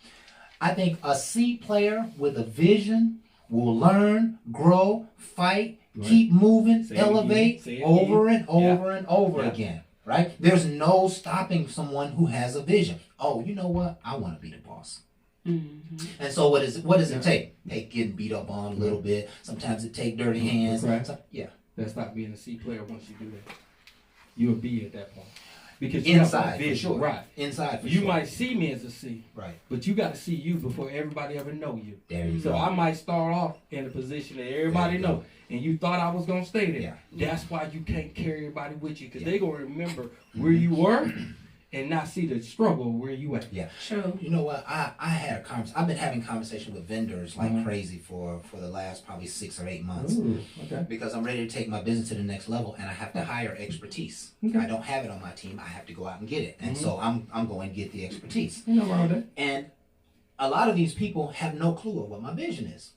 a C player with a vision will learn, grow, fight, keep moving, elevate over and over and over again. Right? There's no stopping someone who has a vision. Oh, you know what? I want to be the boss. And so what does it take? Take getting beat up on a little bit. Sometimes it take dirty hands. Right. Yeah. That's not being a C player once you do that. You'll be at that point. Because you Inside, have a vision. for sure. Right. Inside, for You sure. might see me as a C. Right. But you got to see you before everybody ever know you. There you So go. I might start off in a position that everybody There you know, and you thought I was gonna stay there. Yeah. That's why you can't carry everybody with you, because Yeah. they gonna remember where you were, and not see the struggle where you at. Yeah. True. You know what? I had a conversation. I've been having conversation with vendors like Mhm. crazy for the last probably 6 or 8 months. Ooh, okay. Because I'm ready to take my business to the next level, and I have to hire expertise. Okay. I don't have it on my team. I have to go out and get it, and Mhm. so I'm going to get the expertise. Ain't no wrong with that. And a lot of these people have no clue of what my vision is.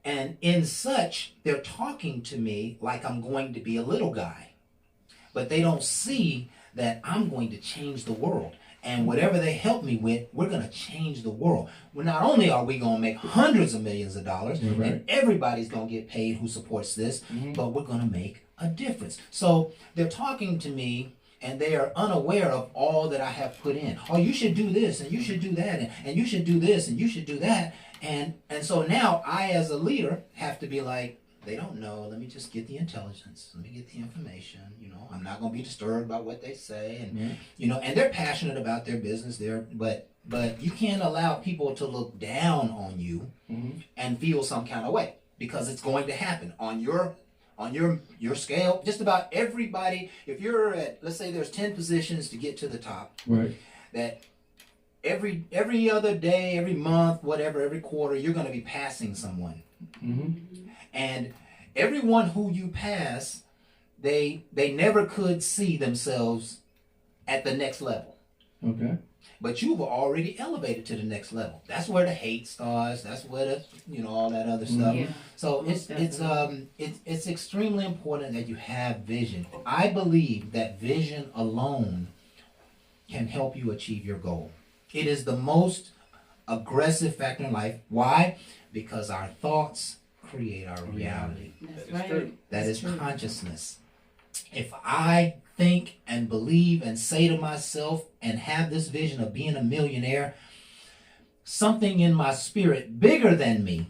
And in such, they're talking to me like I'm going to be a little guy. But they don't see that I'm going to change the world. And whatever they help me with, we're going to change the world. Well, not only are we going to make hundreds of millions of dollars, Yeah, right. and everybody's going to get paid who supports this, but we're going to make a difference. So they're talking to me, and they are unaware of all that I have put in. Oh, you should do this, and you should do that, and you should do this, and you should do that. And so now I, as a leader, have to be like, they don't know. Let me just get the intelligence. Let me get the information. I'm not going to be disturbed by what they say. And, and they're passionate about their business there, but you can't allow people to look down on you and feel some kind of way, because it's going to happen on your scale. Just about everybody, if you're at, let's say there's 10 positions to get to the top, Right. that every other day, every month, whatever, every quarter, you're going to be passing someone. And everyone who you pass, they never could see themselves at the next level. Okay. But you've already elevated to the next level. That's where the hate starts. That's where the all that other stuff. Yeah. So Most it's extremely important that you have vision. I believe that vision alone can help you achieve your goal. It is the most aggressive factor in life. Why? Because our thoughts create our reality. That's That is right. true. That is true. consciousness. If I think and believe and say to myself and have this vision of being a millionaire, something in my spirit bigger than me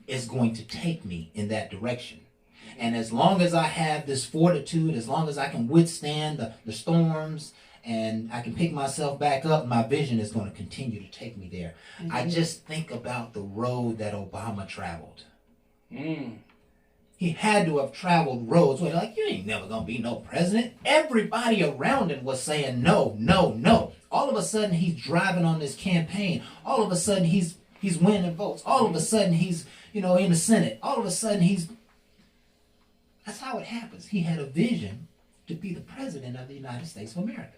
is going to take me in that direction. And as long as I have this fortitude, as long as I can withstand the storms and I can pick myself back up, my vision is going to continue to take me there. I just think about the road that Obama traveled. He had to have traveled roads where they're like, you ain't never gonna be no president. Everybody around him was saying no, no, no. All of a sudden he's driving on this campaign. All of a sudden he's winning votes. All of a sudden he's in the Senate. All of a sudden that's how it happens. He had a vision to be the president of the United States of America.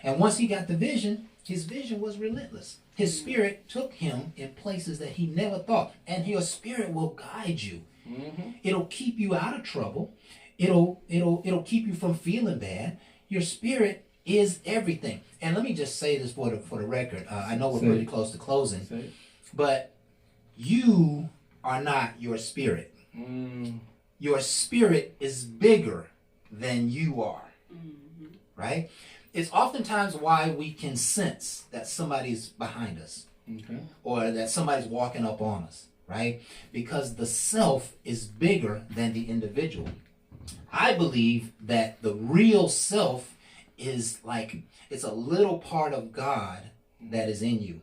And once he got the vision, his vision was relentless. His spirit took him in places that he never thought. And your spirit will guide you. It'll keep you out of trouble. It'll keep you from feeling bad. Your spirit is everything. And let me just say this for the record. I know we're pretty close to closing, but you are not your spirit. Your spirit is bigger than you are. Right? It's oftentimes why we can sense that somebody's behind us, or that somebody's walking up on us. Right? Because the self is bigger than the individual. I believe that the real self is it's a little part of God that is in you.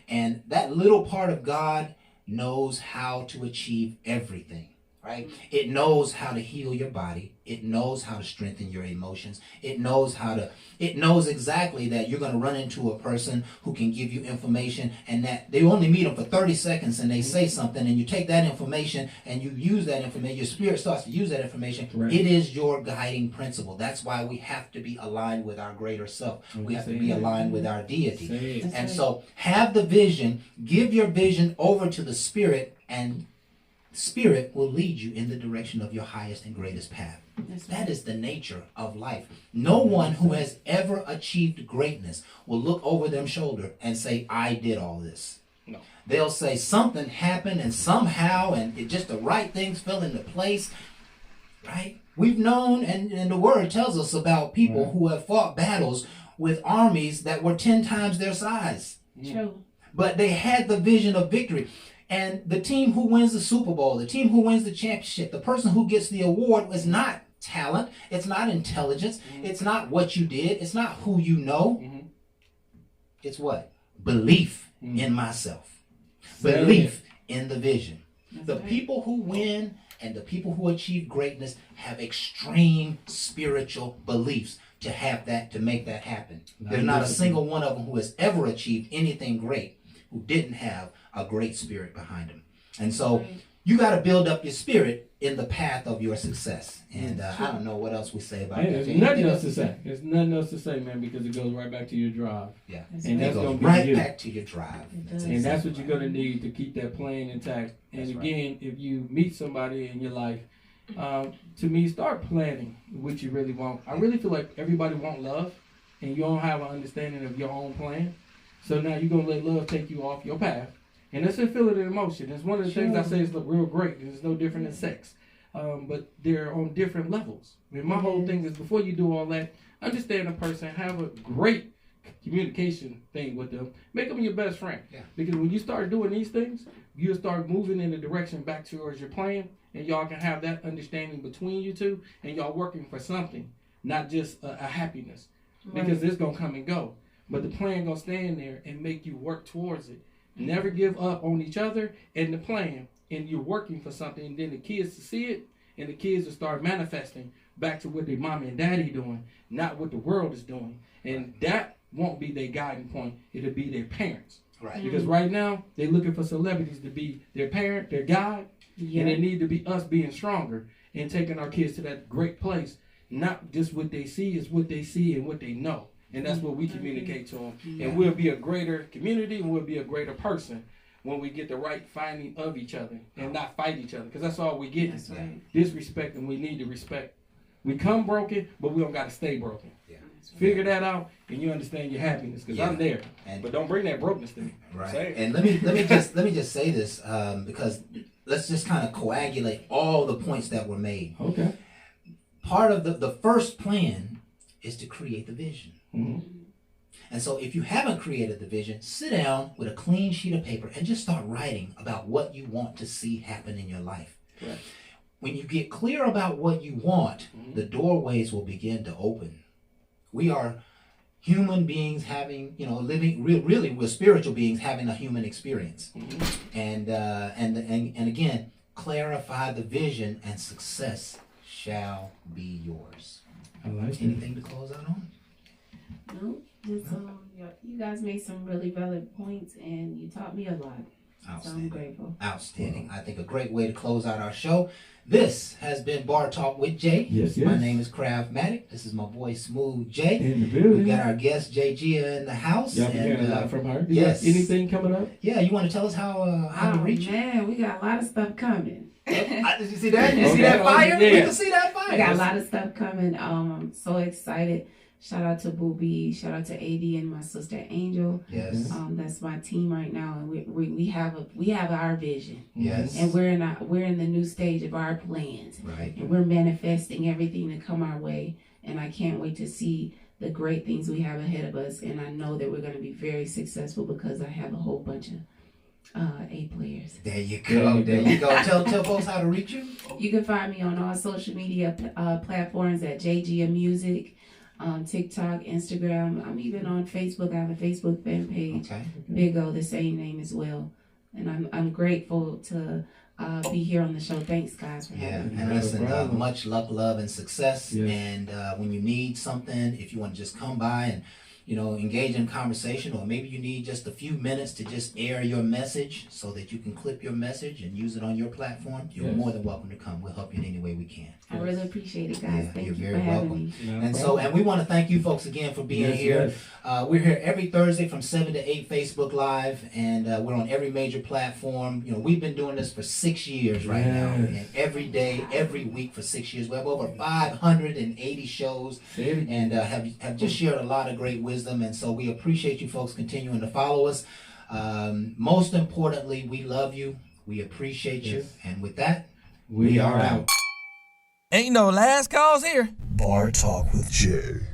And that little part of God knows how to achieve everything. Right? It knows how to heal your body. It knows how to strengthen your emotions. It knows exactly that you're going to run into a person who can give you information, and that they only meet them for 30 seconds and they say something, and you take that information and you use that information. Your spirit starts to use that information. Right. It is your guiding principle. That's why we have to be aligned with our greater self. We have to be aligned with our deity. And so have the vision, give your vision over to the spirit, and spirit will lead you in the direction of your highest and greatest path. That is the nature of life. No one who has ever achieved greatness will look over their shoulder and say, I did all this. No. They'll say something happened and somehow, and it just the right things fell into place. Right? We've known, and the word tells us about people who have fought battles with armies that were 10 times their size. True. but they had the vision of victory. And the team who wins the Super Bowl, the team who wins the championship, the person who gets the award is not talent, it's not intelligence, it's not what you did, it's not who you know. It's what? Belief in myself. Belief in the vision. The people who win and the people who achieve greatness have extreme spiritual beliefs to have that, to make that happen. There's not a single one of them who has ever achieved anything great who didn't have a great spirit behind them. And so you got to build up your spirit in the path of your success. And I don't know what else we say about that. There's nothing else to say. There's nothing else to say, man, because it goes right back to your drive. Yeah. And that's going to be right you. back to your drive. And that's what you're going to need to keep that plane intact. And again, if you meet somebody in your life, to me, start planning what you really want. I really feel like everybody wants love, and you don't have an understanding of your own plan. So now you're going to let love take you off your path. And let's just feel it in emotion. It's one of the things I say is real great. It's no different than sex. But they're on different levels. I mean, my whole thing is before you do all that, understand a person, have a great communication thing with them. Make them your best friend. Yeah. Because when you start doing these things, you'll start moving in the direction back towards your plan, and y'all can have that understanding between you two, and y'all working for something, not just a happiness. Because it's going to come and go. But the plan going to stand there and make you work towards it. Never give up on each other and the plan, and you're working for something, and then the kids to see it, and the kids will start manifesting back to what their mommy and daddy doing, not what the world is doing. And that won't be their guiding point. It'll be their parents. Right. Because right now, they're looking for celebrities to be their parent, their guide, and it need to be us being stronger and taking our kids to that great place. Not just what they see, is what they see and what they know. And that's what we communicate to them. And we'll be a greater community, and we'll be a greater person when we get the right finding of each other and not fight each other. Because that's all we get. That's right. Disrespect, and we need to respect. We come broken, but we don't got to stay broken. Yeah. Figure that out, and you understand your happiness. Because I'm there, but don't bring that brokenness to me. Right. And let me just say this because let's just kind of coagulate all the points that were made. Okay. Part of the first plan is to create the vision. And so if you haven't created the vision, sit down with a clean sheet of paper and just start writing about what you want to see happen in your life. Right. When you get clear about what you want, the doorways will begin to open. We are human beings having, living, really we're spiritual beings having a human experience. And again, clarify the vision and success shall be yours. I like Anything to close out on? No, just you guys made some really valid points, and you taught me a lot. So I'm grateful. Outstanding. I think a great way to close out our show. This has been Bar Talk with Jay. Yes. My name is Craftmatic. This is my boy Smooth Jay. In the building. We've got our guest Jay Gia in the house. Y'all been hearing a lot from her. Yes. Anything coming up? Yeah, you want to tell us how to reach you? Man, we got a lot of stuff coming. Did you see that? You see that fire? Yeah. We can see that fire. We got a lot of stuff coming. I'm so excited. Shout out to Booby. Shout out to AD and my sister Angel. Yes. That's my team right now, and we have our vision. Yes. And we're in the new stage of our plans. Right. And we're manifesting everything to come our way. And I can't wait to see the great things we have ahead of us. And I know that we're going to be very successful because I have a whole bunch of A players. There you go. There you go. Tell folks how to reach you. You can find me on all social media platforms at JGA Music. TikTok, Instagram. I'm even on Facebook. I have a Facebook fan page. Okay. Big O, the same name as well. And I'm grateful to be here on the show. Thanks, guys, for having me. And listen, much luck, love, and success. Yes. And when you need something, if you want to just come by and engage in conversation, or maybe you need just a few minutes to just air your message so that you can clip your message and use it on your platform, you're more than welcome to come. We'll help you in any way we can. I really appreciate it, guys. Thank you very for having welcome. me. And we want to thank you folks again for being here. Yes. We're here every Thursday from 7 to 8 Facebook Live, and we're on every major platform. We've been doing this for 6 years right now, and every day, every week for 6 years. We have over 580 shows, and have just shared a lot of great wisdom, and so we appreciate you folks continuing to follow us. Most importantly, we love you. We appreciate you. And with that, we are out. Ain't no last calls here. Bar Talk with Jay.